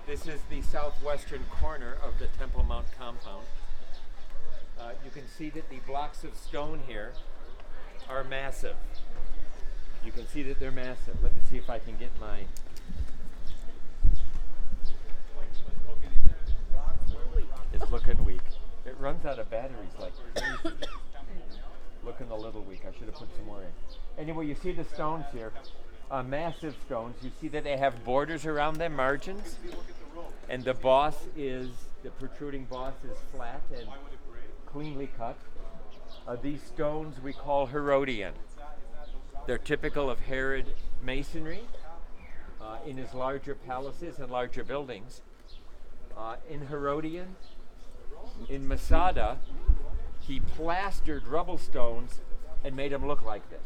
This is the southwestern corner of the Temple Mount compound. You can see that the blocks of stone here are massive. You can see that they're massive. Let me see if I can get my... It's looking weak. It runs out of batteries like crazy. Looking a little weak. I should have put some more in. Anyway, you see the stones here. Massive stones. You see that they have borders around them, margins. And the the protruding boss is flat and cleanly cut. These stones we call Herodian. They're typical of Herod masonry in his larger palaces and larger buildings. In Herodian, in Masada, he plastered rubble stones and made them look like this.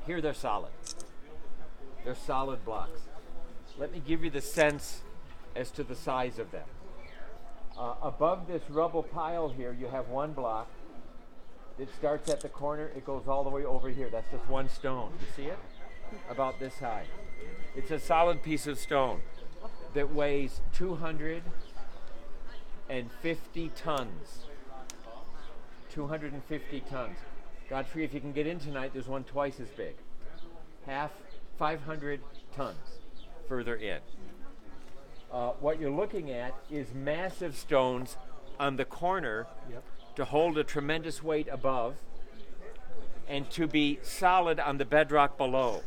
Here they're solid. They're solid blocks. Let me give you the sense as to the size of them. Above this rubble pile here, you have one block. It starts at the corner. It goes all the way over here. That's just one stone. You see it? About this high. It's a solid piece of stone that weighs 250 tons. 250 tons. Godfrey, if you can get in tonight, there's one twice as big. 500 tons further in. What you're looking at is massive stones on the corner to hold a tremendous weight above and to be solid on the bedrock below.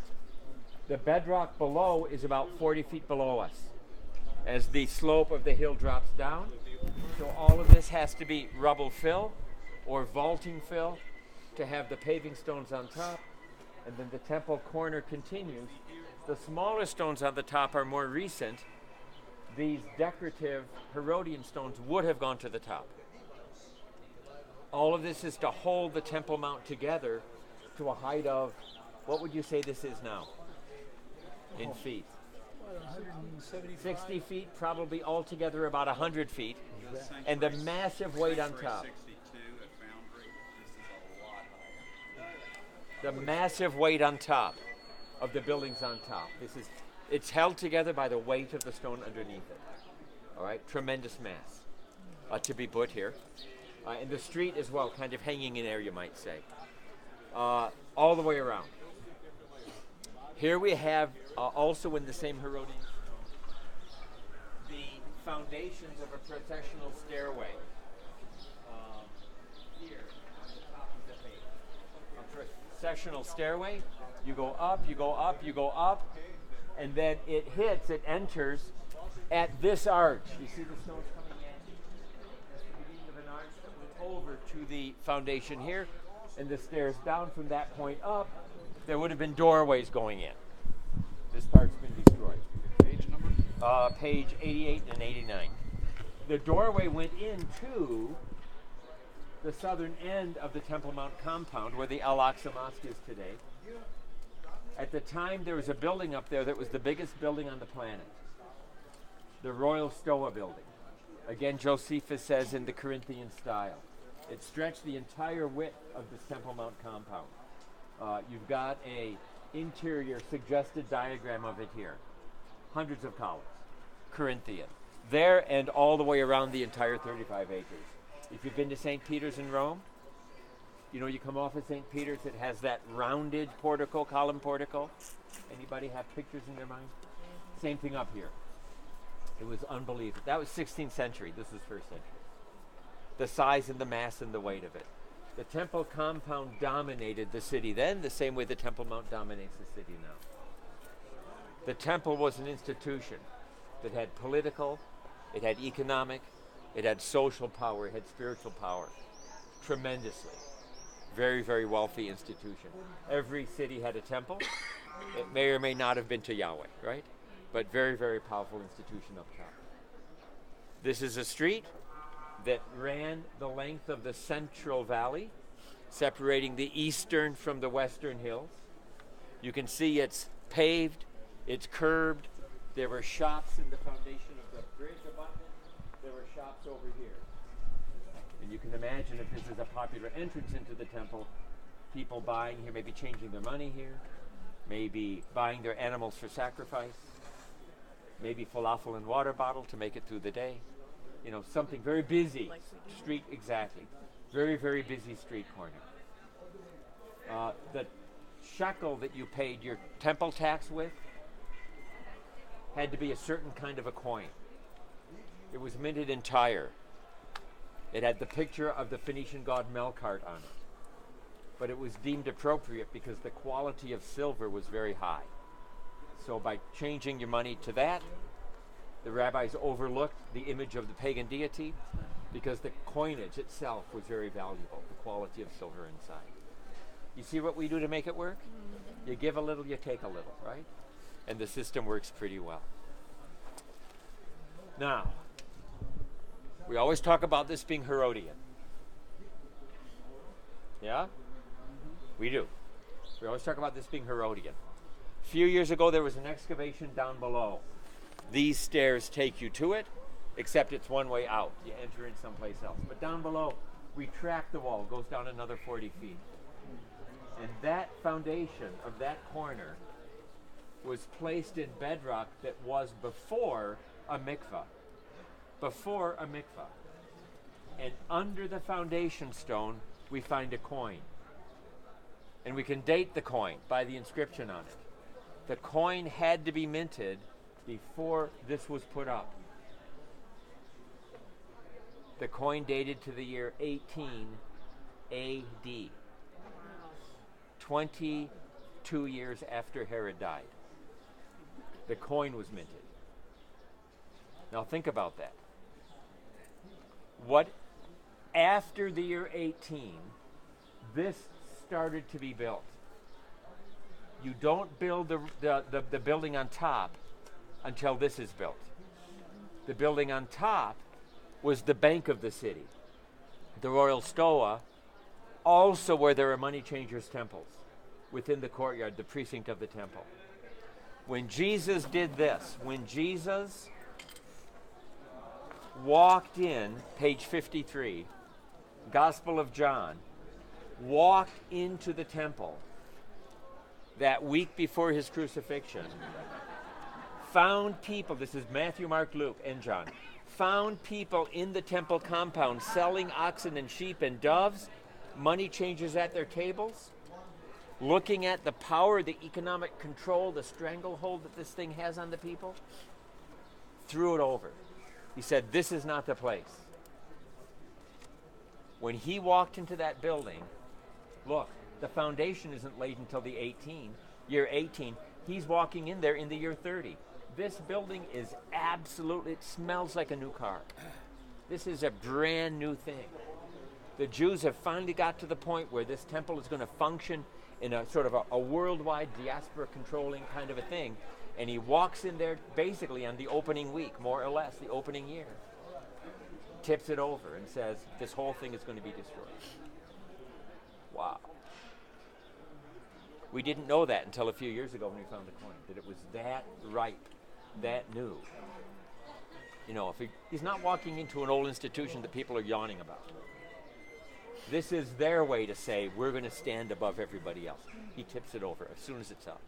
The bedrock below is about 40 feet below us as the slope of the hill drops down. So all of this has to be rubble fill or vaulting fill to have the paving stones on top. And then the temple corner continues. The smaller stones on the top are more recent. These decorative Herodian stones would have gone to the top. All of this is to hold the Temple Mount together to a height of, what would you say this is now in feet? 60 feet, probably altogether about 100 feet. And the massive weight on top. The massive weight on top of the buildings on top. It's held together by the weight of the stone underneath it. All right, tremendous mass to be put here. And the street as well, kind of hanging in air, you might say. All the way around. Here we have, also in the same Herodian stone, the foundations of a processional stairway. Here, on the top of the page. A processional stairway. You go up, you go up, you go up, and then it enters at this arch. You see the stones coming in? That's the beginning of an arch that went over to the foundation here, and the stairs down from that point up. There would have been doorways going in. This part's been destroyed. Page number? Page 88 and 89. The doorway went into the southern end of the Temple Mount compound, where the Al-Aqsa Mosque is today. At the time, there was a building up there that was the biggest building on the planet. The Royal Stoa building. Again, Josephus says in the Corinthian style. It stretched the entire width of this Temple Mount compound. You've got a interior suggested diagram of it here. Hundreds of columns. Corinthian. There and all the way around the entire 35 acres. If you've been to St. Peter's in Rome, you know, you come off of St. Peter's, it has that rounded portico, column portico. Anybody have pictures in their mind? Same thing up here. It was unbelievable. That was 16th century. This is 1st century. The size and the mass and the weight of it. The temple compound dominated the city then, the same way the Temple Mount dominates the city now. The temple was an institution that had political, it had economic, it had social power, it had spiritual power. Tremendously. Very, very wealthy institution. Every city had a temple. It may or may not have been to Yahweh, right? But very, very powerful institution up top. This is a street that ran the length of the Central Valley, separating the eastern from the western hills. You can see it's paved, it's curbed. There were shops in the foundation of the bridge above it. There were shops over here. And you can imagine if this is a popular entrance into the temple, people buying here, maybe changing their money here. maybe buying their animals for sacrifice, maybe falafel and water bottle to make it through the day. You know, something very busy. Like we do. Street, exactly. Very, very busy street corner. The shekel that you paid your temple tax with had to be a certain kind of a coin. It was minted in Tyre. It had the picture of the Phoenician god Melkart on it. But it was deemed appropriate because the quality of silver was very high. So by changing your money to that, the rabbis overlooked the image of the pagan deity because the coinage itself was very valuable, the quality of silver inside. You see what we do to make it work? You give a little, you take a little, right? And the system works pretty well. Now, we always talk about this being Herodian. Yeah? We do. We always talk about this being Herodian. A few years ago, there was an excavation down below. These stairs take you to it, except it's one way out. You enter in someplace else. But down below, we track the wall, goes down another 40 feet. And that foundation of that corner was placed in bedrock that was before a mikvah. Before a mikvah. And under the foundation stone, we find a coin. And we can date the coin by the inscription on it. The coin had to be minted before this was put up. The coin dated to the year 18 AD. 22 years after Herod died. The coin was minted. Now think about that. What after the year 18, this started to be built. You don't build the building on top until this is built. The building on top was the bank of the city, the royal stoa, also where there are money changers' temples within the courtyard, the precinct of the temple. When Jesus did this, when Jesus walked in, page 53, Gospel of John, walked into the temple that week before his crucifixion, found people, this is Matthew, Mark, Luke, and John, found people in the temple compound selling oxen and sheep and doves, money changers at their tables, looking at the power, the economic control, the stranglehold that this thing has on the people, threw it over. He said, this is not the place. When he walked into that building, look, the foundation isn't laid until the year 18. He's walking in there in the year 30. This building is absolutely, it smells like a new car. This is a brand new thing. The Jews have finally got to the point where this temple is going to function in a sort of a worldwide diaspora controlling kind of a thing. And he walks in there basically on the opening week, more or less, the opening year. Tips it over and says, this whole thing is going to be destroyed. Wow. We didn't know that until a few years ago when we found the coin, that it was that ripe, that new. You know, if he's not walking into an old institution that people are yawning about. This is their way to say, we're going to stand above everybody else. He tips it over as soon as it's up.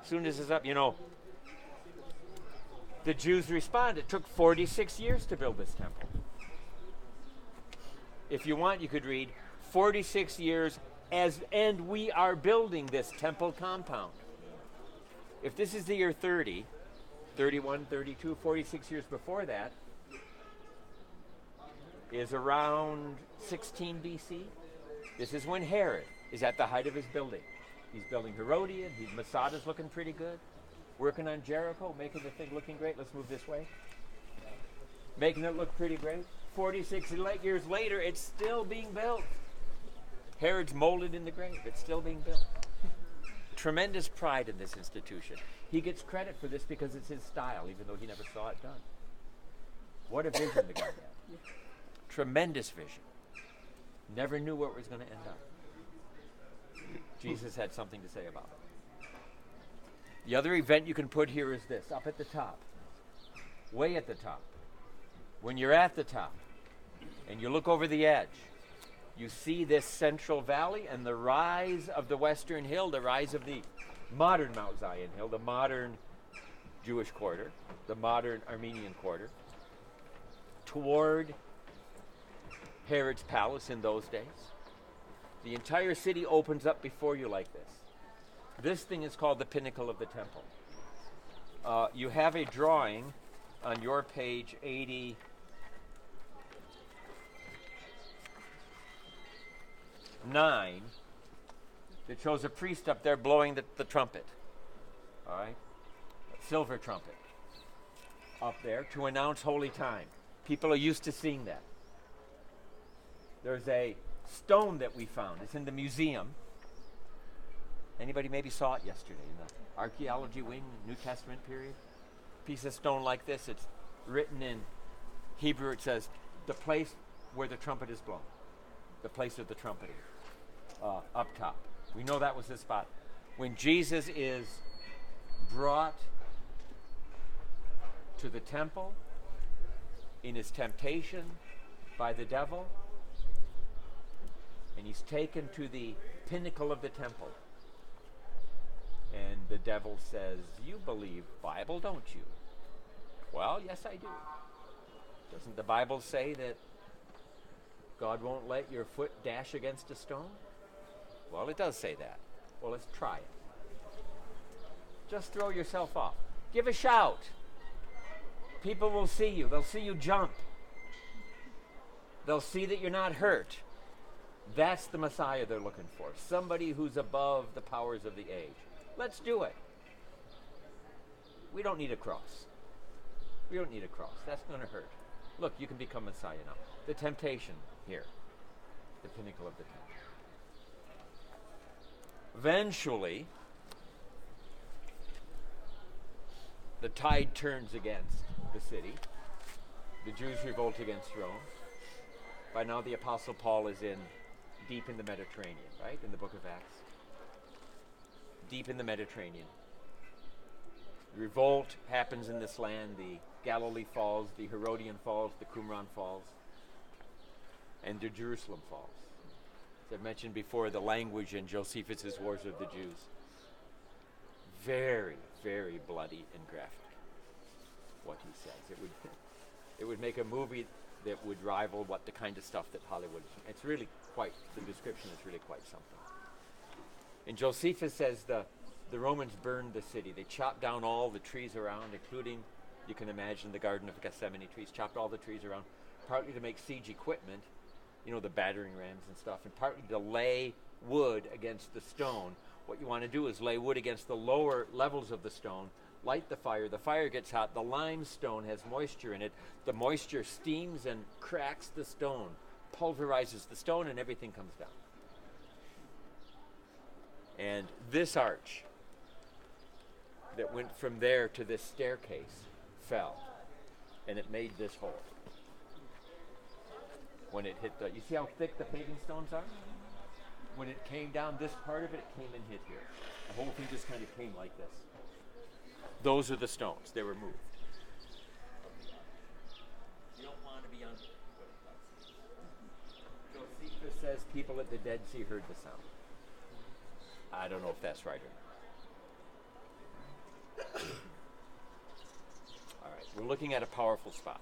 As soon as it's up, you know, the Jews respond. It took 46 years to build this temple. If you want, you could read 46 years and we are building this temple compound. If this is the year 30, 31, 32, 46 years before that is around 16 BC. This is when Herod is at the height of his building. He's building Herodian. Masada's looking pretty good. Working on Jericho, making the thing looking great. Let's move this way. Making it look pretty great. 46 years later, it's still being built. Herod's molded in the grave. It's still being built. Tremendous pride in this institution. He gets credit for this because it's his style, even though he never saw it done. What a vision the guy had. Tremendous vision. Never knew where it was going to end up. Jesus had something to say about it. The other event you can put here is this, up at the top. Way at the top. When you're at the top and you look over the edge, you see this central valley and the rise of the western hill, the rise of the modern Mount Zion Hill, the modern Jewish quarter, the modern Armenian quarter, toward Herod's palace in those days. The entire city opens up before you like this. This thing is called the pinnacle of the temple. You have a drawing on your page 89 that shows a priest up there blowing the trumpet. All right? A silver trumpet up there to announce holy time. People are used to seeing that. There's a stone that we found. It's in the museum. Anybody maybe saw it yesterday in the archaeology wing, New Testament period? Piece of stone like this. It's written in Hebrew. It says, the place where the trumpet is blown. The place of the trumpeting. Up top. We know that was the spot. When Jesus is brought to the temple in his temptation by the devil, and he's taken to the pinnacle of the temple. And the devil says, you believe Bible, don't you? Well, yes, I do. Doesn't the Bible say that God won't let your foot dash against a stone? Well, it does say that. Well, let's try it. Just throw yourself off. Give a shout. People will see you. They'll see you jump. They'll see that you're not hurt. That's the Messiah they're looking for. Somebody who's above the powers of the age. Let's do it. We don't need a cross. We don't need a cross. That's going to hurt. Look, you can become Messiah now. The temptation here. The pinnacle of the temple. Eventually, the tide turns against the city. The Jews revolt against Rome. By now, the Apostle Paul is deep in the Mediterranean, right? In the book of Acts. Deep in the Mediterranean. Revolt happens in this land. The Galilee falls, the Herodian falls, the Qumran falls, and the Jerusalem falls. As I mentioned before, the language in Josephus' Wars of the Jews. Very, very bloody and graphic, what he says. It would make a movie that would rival what the kind of stuff that Hollywood is. It's really quite, the description is really quite something. And Josephus says the Romans burned the city. They chopped down all the trees around, including, you can imagine, the Garden of Gethsemane trees, chopped all the trees around, partly to make siege equipment, the battering rams and stuff, and partly to lay wood against the stone. What you want to do is lay wood against the lower levels of the stone, light the fire gets hot, the limestone has moisture in it, the moisture steams and cracks the stone, pulverizes the stone, and everything comes down. And this arch that went from there to this staircase fell, and it made this hole. When it hit you see how thick the paving stones are? When it came down, this part of it came and hit here. The whole thing just kind of came like this. Those are the stones. They were moved. You don't want to be under it. Josephus says people at the Dead Sea heard the sound. I don't know if that's right or not. All right, we're looking at a powerful spot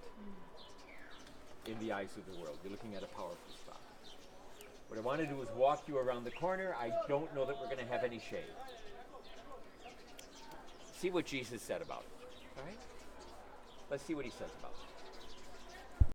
in the eyes of the world. You're looking at a powerful spot. What I want to do is walk you around the corner. I don't know that we're going to have any shade. See what Jesus said about it. All right? Let's see what he says about it.